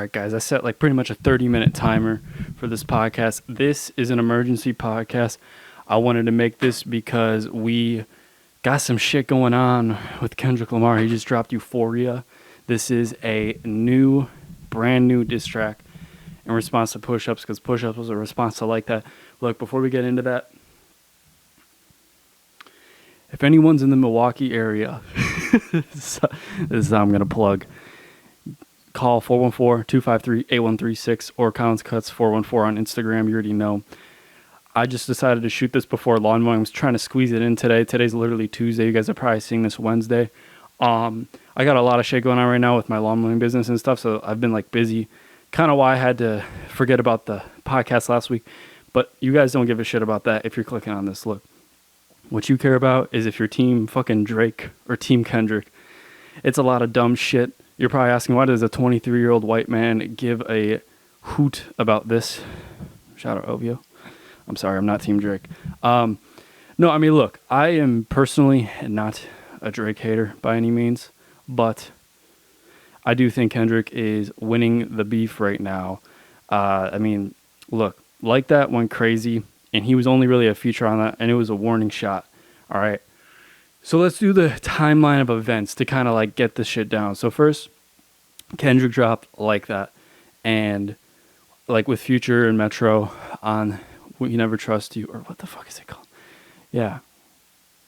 right, guys, I set like pretty much a 30-minute timer for this podcast. This is an emergency podcast. I wanted to make this because we got some shit going on with Kendrick Lamar. He just dropped Euphoria. This is a brand new diss track in response to Push-Ups, because Push-Ups was a response to like that. Look, before we get into that, if anyone's in the Milwaukee area, this is how I'm going to plug. Call 414-253-8136 or Collins Cuts 414 on Instagram. You already know. I just decided to shoot this before lawn mowing. I was trying to squeeze it in today. Today's literally Tuesday. You guys are probably seeing this Wednesday. I got a lot of shit going on right now with my lawn mowing business and stuff, so I've been like busy. Kind of why I had to forget about the podcast last week. But you guys don't give a shit about that if you're clicking on this. Look, what you care about is if you're team fucking Drake or team Kendrick. It's a lot of dumb shit. You're probably asking, why does a 23-year-old white man give a hoot about this? Shout out Ovio. I'm sorry, I'm not team Drake. No, I mean, look, I am personally not a Drake hater by any means, but I do think Kendrick is winning the beef right now. I mean, look, Like That went crazy, and he was only really a feature on that, and it was a warning shot. All right. So let's do the timeline of events to kind of like get this shit down. So first, Kendrick dropped Like That, and like with Future and Metro on We Never Trust You, or what the fuck is it called? Yeah.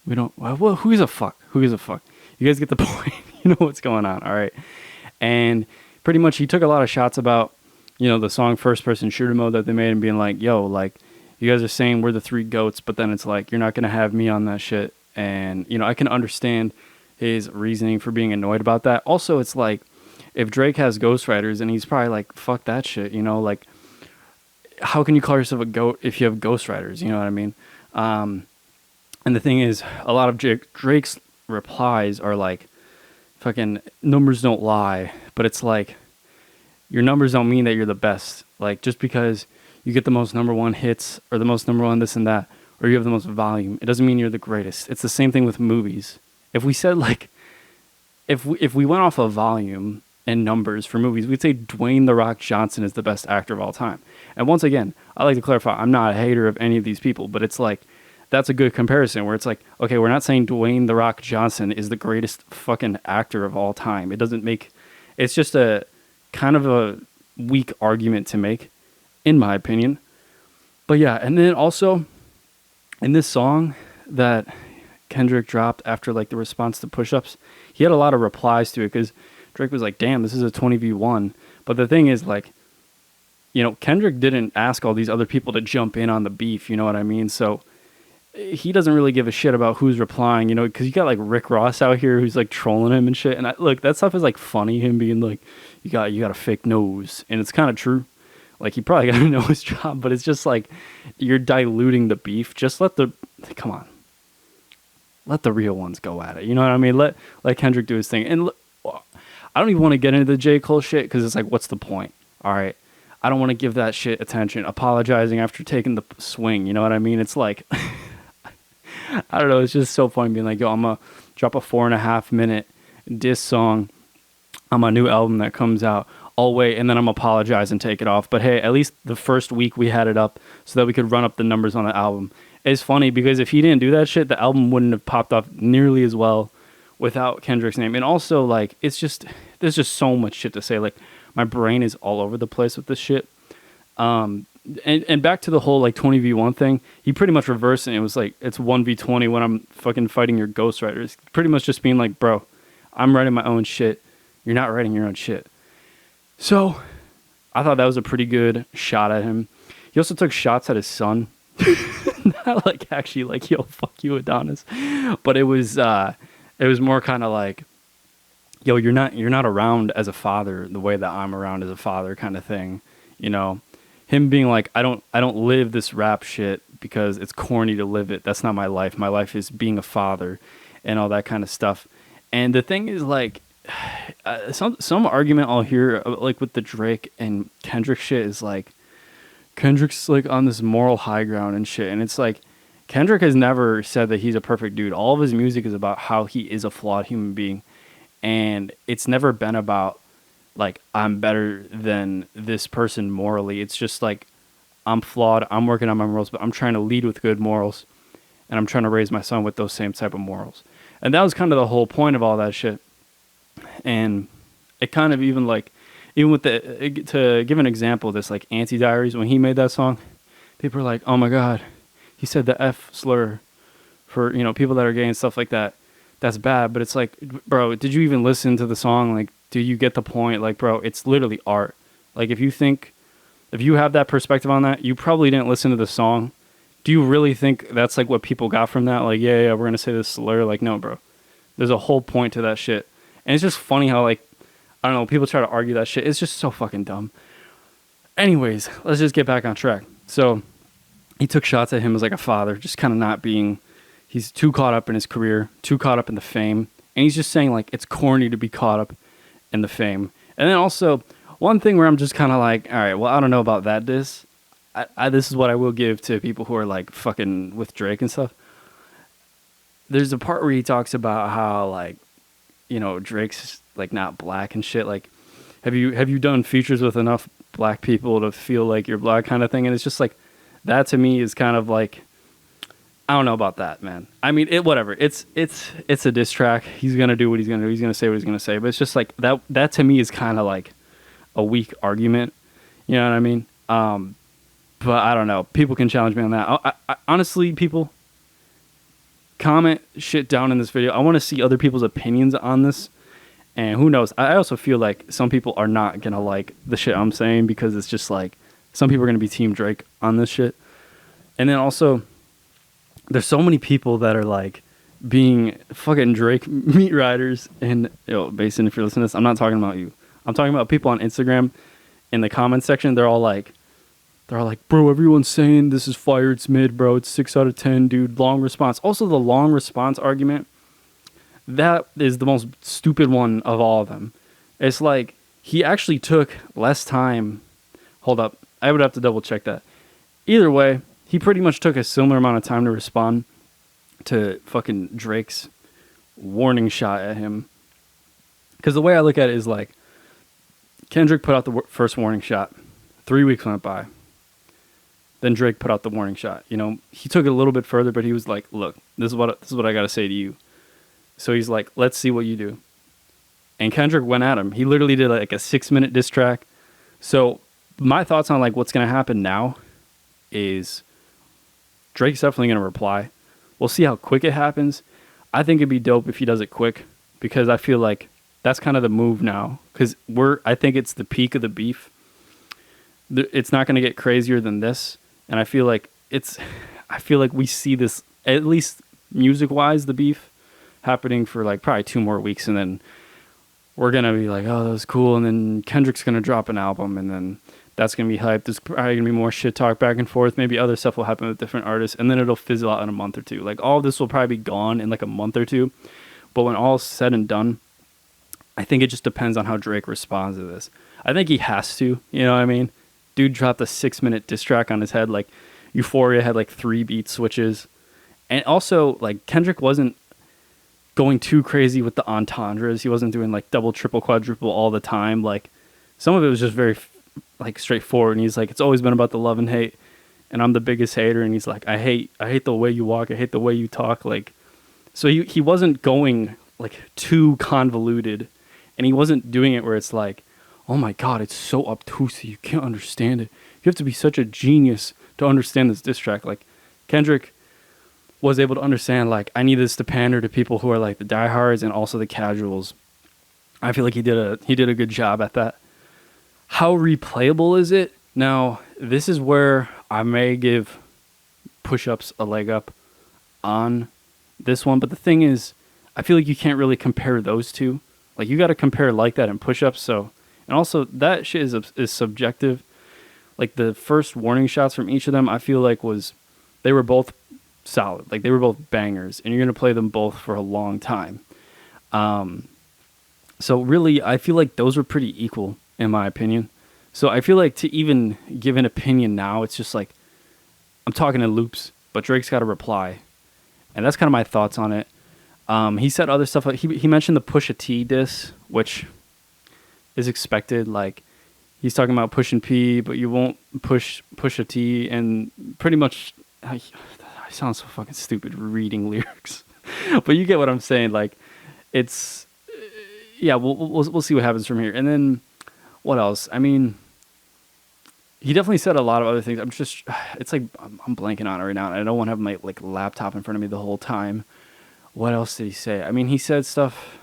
We don't, well, who gives a fuck? Who gives a fuck? You guys get the point. You know what's going on. All right. And pretty much he took a lot of shots about, you know, the song First Person Shooter Mode that they made and being like, yo, like, you guys are saying we're the three goats, but then it's like, you're not going to have me on that shit. And, you know, I can understand his reasoning for being annoyed about that. Also, it's like, if Drake has ghostwriters, and he's probably like, fuck that shit, you know, like, how can you call yourself a goat if you have ghostwriters? You know what I mean? And the thing is, a lot of Drake's replies are like, fucking numbers don't lie, but it's like, your numbers don't mean that you're the best. Like, just because you get the most number one hits or the most number one this and that, or you have the most volume, it doesn't mean you're the greatest. It's the same thing with movies. If we said like, if we went off of volume and numbers for movies, we'd say Dwayne "The Rock" Johnson is the best actor of all time. And once again, I like to clarify, I'm not a hater of any of these people, but it's like, that's a good comparison where it's like, okay, we're not saying Dwayne "The Rock" Johnson is the greatest fucking actor of all time. It doesn't make, it's just a kind of a weak argument to make, in my opinion. But yeah, and then also in this song that Kendrick dropped after like the response to Push-Ups, he had a lot of replies to it because Drake was like, damn, this is a 20v1. But the thing is, like, you know, Kendrick didn't ask all these other people to jump in on the beef, you know what I mean? So he doesn't really give a shit about who's replying, you know, because you got like Rick Ross out here who's like trolling him and shit. And look, that stuff is like funny, him being like, you got a fake nose. And it's kind of true. Like, he probably got to know his job, but it's just like, you're diluting the beef. Just let the real ones go at it. You know what I mean? Let Kendrick do his thing. And I don't even want to get into the J. Cole shit because it's like, what's the point? All right. I don't want to give that shit attention. Apologizing after taking the swing. You know what I mean? It's like, I don't know. It's just so funny being like, yo, I'm going to drop a 4.5 minute diss song on my new album that comes out. I'll wait, and then I'm apologize and take it off. But hey, at least the first week we had it up so that we could run up the numbers on the album. It's funny because if he didn't do that shit, the album wouldn't have popped off nearly as well without Kendrick's name. And also, like, it's just, there's just so much shit to say. Like, my brain is all over the place with this shit. And back to the whole like 20v1 thing, he pretty much reversed it. It was like, it's 1v20 when I'm fucking fighting your ghostwriters. Pretty much just being like, bro, I'm writing my own shit. You're not writing your own shit. So I thought that was a pretty good shot at him. He also took shots at his son. Not like actually like, yo, fuck you, Adonis. But it was more kind of like, yo, you're not around as a father the way that I'm around as a father kind of thing. You know, him being like, I don't live this rap shit because it's corny to live it. That's not my life. My life is being a father and all that kind of stuff. And the thing is, like, some argument I'll hear like with the Drake and Kendrick shit is like, Kendrick's like on this moral high ground and shit. And it's like, Kendrick has never said that he's a perfect dude. All of his music is about how he is a flawed human being. And it's never been about like I'm better than this person morally. It's just like I'm flawed. I'm working on my morals, but I'm trying to lead with good morals, and I'm trying to raise my son with those same type of morals. And that was kind of the whole point of all that shit. And it kind of even like, even with to give an example of this, like Anti Diaries, when he made that song, people are like, oh my God, he said the F slur for, people that are gay and stuff like that. That's bad. But it's like, bro, did you even listen to the song? Like, do you get the point? Like, bro, it's literally art. Like, if you have that perspective on that, you probably didn't listen to the song. Do you really think that's like what people got from that? Like, yeah, we're going to say this slur. Like, no, bro. There's a whole point to that shit. And it's just funny how, like, I don't know, people try to argue that shit. It's just so fucking dumb. Anyways, let's just get back on track. So he took shots at him as like a father, just kind of not being, he's too caught up in his career, too caught up in the fame. And he's just saying like, it's corny to be caught up in the fame. And then also one thing where I'm just kind of like, all right, well, I don't know about that. This is what I will give to people who are like fucking with Drake and stuff. There's a part where he talks about how like, Drake's like not black and shit. Like, have you done features with enough black people to feel like you're black kind of thing? And it's just like, that to me is kind of like, I don't know about that, man. I mean, whatever. It's a diss track. He's gonna do what he's gonna do. He's gonna say what he's gonna say. But it's just like that to me is kind of like a weak argument. You know what I mean? But I don't know. People can challenge me on that. I honestly, people, comment shit down in this video. I want to see other people's opinions on this. And who knows? I also feel like some people are not gonna like the shit I'm saying, because it's just like some people are gonna be Team Drake on this shit. And then also, there's so many people that are like being fucking Drake meat riders. And Basin, if you're listening to this, I'm not talking about you. I'm talking about people on Instagram in the comment section. They're all like, bro, everyone's saying this is fire. It's mid, bro. It's 6 out of 10, dude. Long response. Also, the long response argument, that is the most stupid one of all of them. It's like, he actually took less time. Hold up. I would have to double check that. Either way, he pretty much took a similar amount of time to respond to fucking Drake's warning shot at him. Because the way I look at it is like, Kendrick put out the first warning shot. 3 weeks went by. Then Drake put out the warning shot. He took it a little bit further, but he was like, look, this is what I got to say to you. So he's like, let's see what you do. And Kendrick went at him. He literally did like a 6-minute diss track. So my thoughts on like what's going to happen now is Drake's definitely going to reply. We'll see how quick it happens. I think it'd be dope if he does it quick, because I feel like that's kind of the move now. Because I think it's the peak of the beef. It's not going to get crazier than this. And I feel like we see this, at least music wise, the beef happening for like probably 2 more weeks. And then we're going to be like, oh, that was cool. And then Kendrick's going to drop an album, and then that's going to be hyped. There's probably going to be more shit talk back and forth. Maybe other stuff will happen with different artists, and then it'll fizzle out in a month or two. Like, all of this will probably be gone in like a month or two. But when all's said and done, I think it just depends on how Drake responds to this. I think he has to, you know what I mean? Dude dropped a 6-minute diss track on his head. Like, Euphoria had like 3 beat switches. And also, like, Kendrick wasn't going too crazy with the entendres. He wasn't doing like double, triple, quadruple all the time. Like, some of it was just very like straightforward. And he's like, it's always been about the love and hate, and I'm the biggest hater. And he's like, I hate the way you walk. I hate the way you talk. Like, so he wasn't going like too convoluted, and he wasn't doing it where it's like, oh my God, it's so obtuse, you can't understand it. You have to be such a genius to understand this diss track. Like, Kendrick was able to understand, like, I need this to pander to people who are like the diehards and also the casuals. I feel like he did a good job at that. How replayable is it? Now, this is where I may give Push-Ups a leg up on this one. But the thing is, I feel like you can't really compare those two. Like, you got to compare Like That and Push-Ups. So, and also that shit is subjective. Like, the first warning shots from each of them, I feel like they were both solid. Like, they were both bangers, and you're going to play them both for a long time. So really, I feel like those were pretty equal, in my opinion. So I feel like to even give an opinion now, it's just like, I'm talking in loops, but Drake's got to reply. And that's kind of my thoughts on it. He said other stuff. He mentioned the Pusha T diss, which is expected. Like, he's talking about pushing P, but you won't push a T, and pretty much, I sound so fucking stupid reading lyrics, but you get what I'm saying. Like, it's yeah, we'll see what happens from here. And then what else? I mean, he definitely said a lot of other things. I'm just, it's like I'm blanking on it right now, and I don't want to have my like laptop in front of me the whole time. What else did he say? I mean, he said stuff.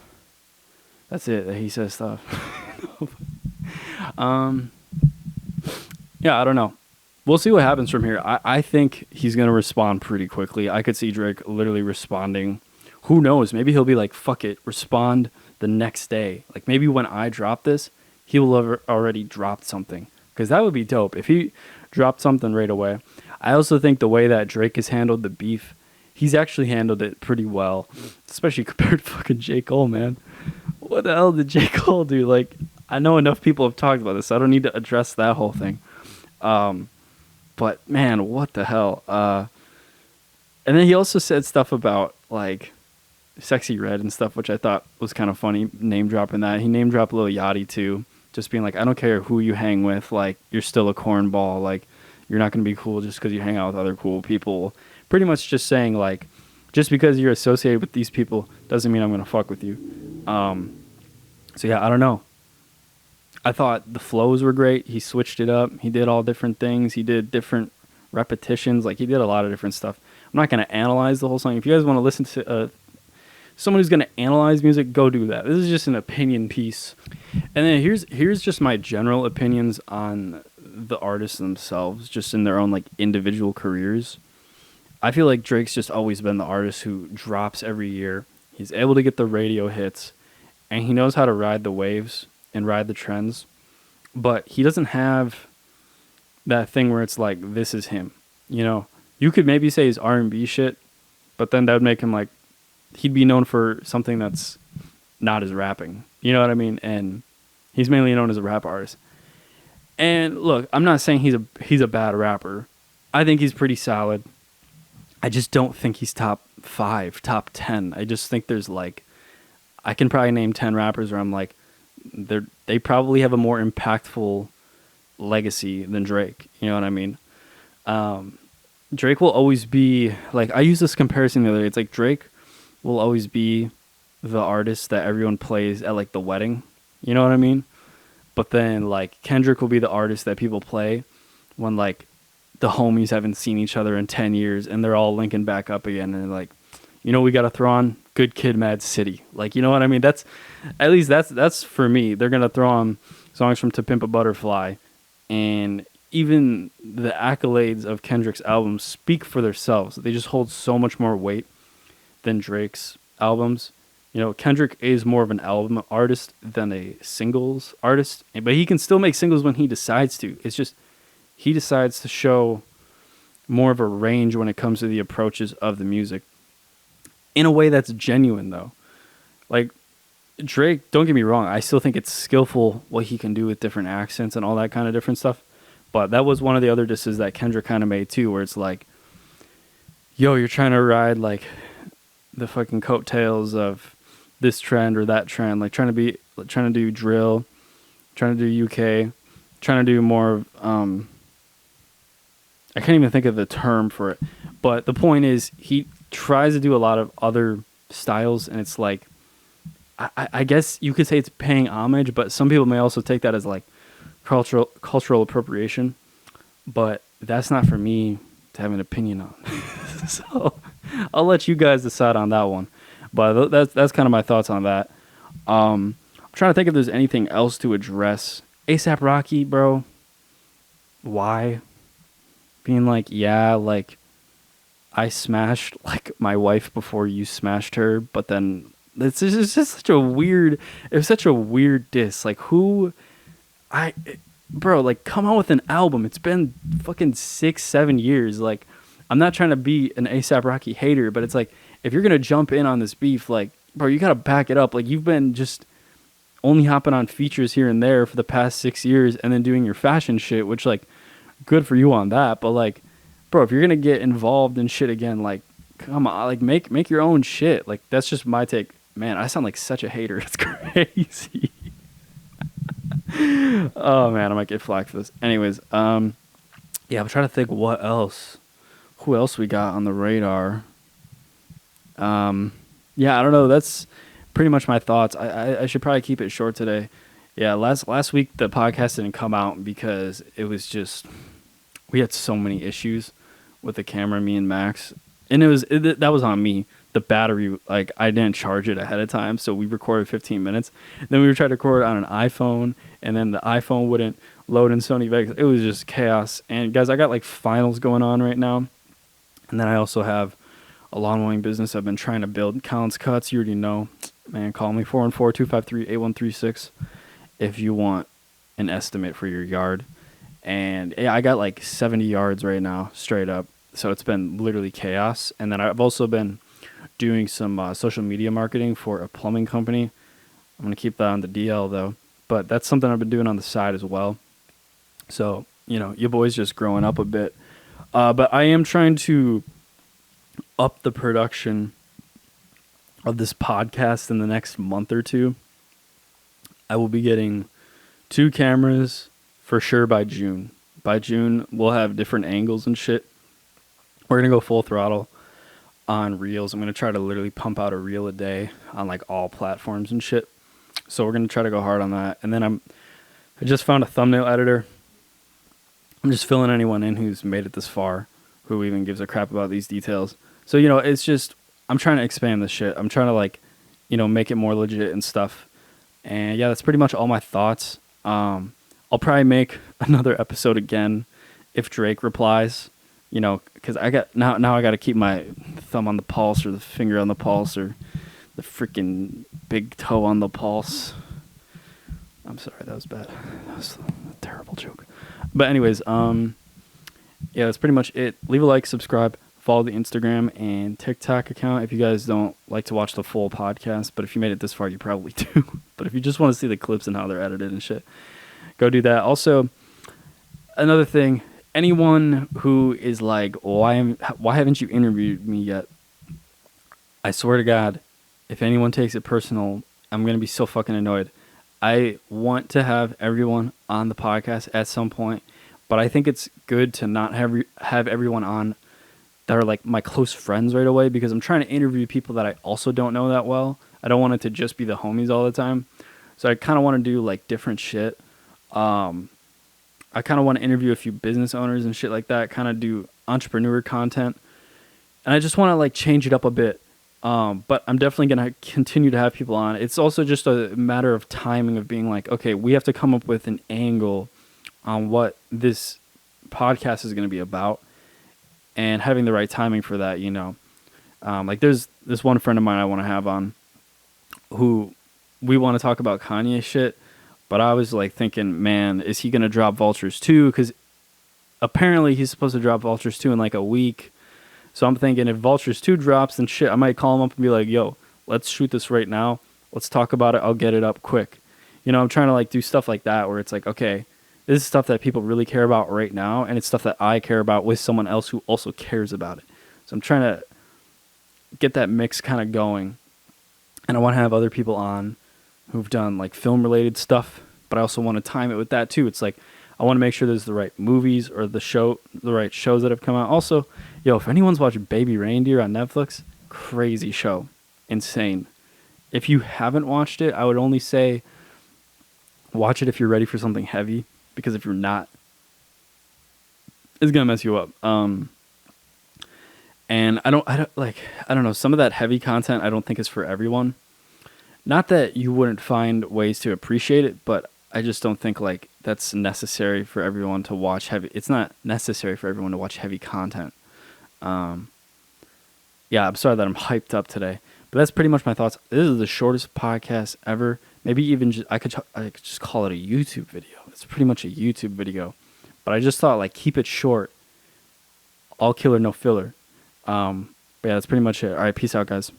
That's it. He says stuff. Yeah, I don't know. We'll see what happens from here. I think he's going to respond pretty quickly. I could see Drake literally responding. Who knows? Maybe he'll be like, fuck it, respond the next day. Like, maybe when I drop this, he will have already dropped something. Because that would be dope if he dropped something right away. I also think the way that Drake has handled the beef, he's actually handled it pretty well. Especially compared to fucking J. Cole, man. What the hell did J. Cole do? Like, I know enough people have talked about this, so I don't need to address that whole thing. But man, what the hell? And then he also said stuff about like Sexy Red and stuff, which I thought was kind of funny. Name dropping that. He name dropped Lil Yachty too, just being like, I don't care who you hang with, like you're still a cornball. Like you're not gonna be cool just because you hang out with other cool people. Pretty much just saying like, just because you're associated with these people doesn't mean I'm gonna fuck with you. So yeah, I don't know. I thought the flows were great. He switched it up. He did all different things. He did different repetitions. Like, he did a lot of different stuff. I'm not going to analyze the whole song. If you guys want to listen to someone who's going to analyze music, go do that. This is just an opinion piece. And then here's just my general opinions on the artists themselves, just in their own, like, individual careers. I feel like Drake's just always been the artist who drops every year. He's able to get the radio hits, and he knows how to ride the waves and ride the trends, but he doesn't have that thing where it's like, this is him. You know, you could maybe say his R&B shit, but then that would make him like, he'd be known for something that's not his rapping. You know what I mean? And he's mainly known as a rap artist. And look, I'm not saying he's a bad rapper. I think he's pretty solid. I just don't think he's top 5, top 10. I just think there's like, I can probably name 10 rappers where I'm like, they probably have a more impactful legacy than Drake. You know what I mean? Drake will always be like, I used this comparison the other day. It's like Drake will always be the artist that everyone plays at like the wedding. You know what I mean? But then like Kendrick will be the artist that people play when like the homies haven't seen each other in 10 years and they're all linking back up again, and they're like, you know, we got to throw on Good Kid, Mad City. Like, you know what I mean? That's for me. They're going to throw on songs from To Pimp a Butterfly. And even the accolades of Kendrick's albums speak for themselves. They just hold so much more weight than Drake's albums. You know, Kendrick is more of an album artist than a singles artist. But he can still make singles when he decides to. It's just he decides to show more of a range when it comes to the approaches of the music. In a way that's genuine, though. Like, Drake, don't get me wrong, I still think it's skillful what he can do with different accents and all that kind of different stuff. But that was one of the other disses that Kendrick kind of made, too, where it's like, yo, you're trying to ride, like, the fucking coattails of this trend or that trend. Like, trying to do drill, trying to do UK, trying to do more of, I can't even think of the term for it. But the point is, he tries to do a lot of other styles, and it's like, I guess you could say it's paying homage, but some people may also take that as like cultural appropriation. But that's not for me to have an opinion on. So I'll let you guys decide on that one. But that's kind of my thoughts on that. I'm trying to think if there's anything else to address. A$AP Rocky, bro. Why? Being like, yeah, like, I smashed like my wife before you smashed her, but then it's just such a weird. It was such a weird diss. Like, bro, like, come on with an album. It's been fucking 6-7 years. Like, I'm not trying to be an A$AP Rocky hater, but it's like, if you're gonna jump in on this beef, like, bro, you gotta back it up. Like, you've been just only hopping on features here and there for the past 6 years, and then doing your fashion shit, which, like, good for you on that, but like, bro, if you're gonna get involved in shit again, like, come on, like, make your own shit. Like, that's just my take. Man, I sound like such a hater. It's crazy. Oh man, I might get flack for this. Anyways, yeah, I'm trying to think what else. Who else we got on the radar? Yeah, I don't know. That's pretty much my thoughts. I should probably keep it short today. Yeah, last week the podcast didn't come out because it was just we had so many issues with the camera, me and Max, and that was on me. The battery, like I didn't charge it ahead of time, so we recorded 15 minutes. Then we were trying to record on an iPhone, and then the iPhone wouldn't load in Sony Vegas. It was just chaos. And guys, I got like finals going on right now, and then I also have a lawn mowing business I've been trying to build. Collins Cuts, you already know. Man, call me 414-253-8136 if you want an estimate for your yard. And yeah, I got like 70 yards right now, straight up. So it's been literally chaos. And then I've also been doing some social media marketing for a plumbing company. I'm going to keep that on the DL though. But that's something I've been doing on the side as well. So, your boy's just growing up a bit. But I am trying to up the production of this podcast in the next month or two. I will be getting 2 cameras for sure by June. By June, we'll have different angles and shit. We're going to go full throttle on reels. I'm going to try to literally pump out a reel a day on like all platforms and shit. So we're going to try to go hard on that. And then I just found a thumbnail editor. I'm just filling anyone in who's made it this far, who even gives a crap about these details. So, it's just, I'm trying to expand this shit. I'm trying to make it more legit and stuff. And yeah, that's pretty much all my thoughts. I'll probably make another episode again if Drake replies, because I got now I got to keep my thumb on the pulse or the finger on the pulse or the freaking big toe on the pulse. I'm sorry, that was bad. That was a terrible joke. But anyways, yeah, that's pretty much it. Leave a like, subscribe, follow the Instagram and TikTok account if you guys don't like to watch the full podcast. But if you made it this far, you probably do. But if you just want to see the clips and how they're edited and shit, go do that. Also, another thing, anyone who is like, why haven't you interviewed me yet? I swear to God, if anyone takes it personal, I'm going to be so fucking annoyed. I want to have everyone on the podcast at some point, but I think it's good to not have everyone on that are like my close friends right away, because I'm trying to interview people that I also don't know that well. I don't want it to just be the homies all the time. So I kind of want to do like different shit. I kind of want to interview a few business owners and shit like that, kind of do entrepreneur content. And I just want to like change it up a bit. But I'm definitely going to continue to have people on. It's also just a matter of timing of being like, okay, we have to come up with an angle on what this podcast is going to be about and having the right timing for that, like there's this one friend of mine I want to have on who we want to talk about Kanye shit. But I was like thinking, man, is he going to drop Vultures 2? Because apparently he's supposed to drop Vultures 2 in like a week. So I'm thinking if Vultures 2 drops, then shit, I might call him up and be like, yo, let's shoot this right now. Let's talk about it. I'll get it up quick. I'm trying to like do stuff like that where it's like, okay, this is stuff that people really care about right now. And it's stuff that I care about with someone else who also cares about it. So I'm trying to get that mix kind of going. And I want to have other people on who've done like film related stuff, but I also want to time it with that too. It's like, I want to make sure there's the right movies or the right shows that have come out. Also, if anyone's watching Baby Reindeer on Netflix, crazy show. Insane. If you haven't watched it, I would only say watch it if you're ready for something heavy, because if you're not, it's going to mess you up. And I don't know, some of that heavy content I don't think is for everyone. Not that you wouldn't find ways to appreciate it, but I just don't think like that's necessary for everyone to watch heavy. It's not necessary for everyone to watch heavy content. Yeah, I'm sorry that I'm hyped up today, but that's pretty much my thoughts. This is the shortest podcast ever. Maybe even I could just call it a YouTube video. It's pretty much a YouTube video, but I just thought like keep it short, all killer, no filler. But yeah, that's pretty much it. All right, peace out, guys.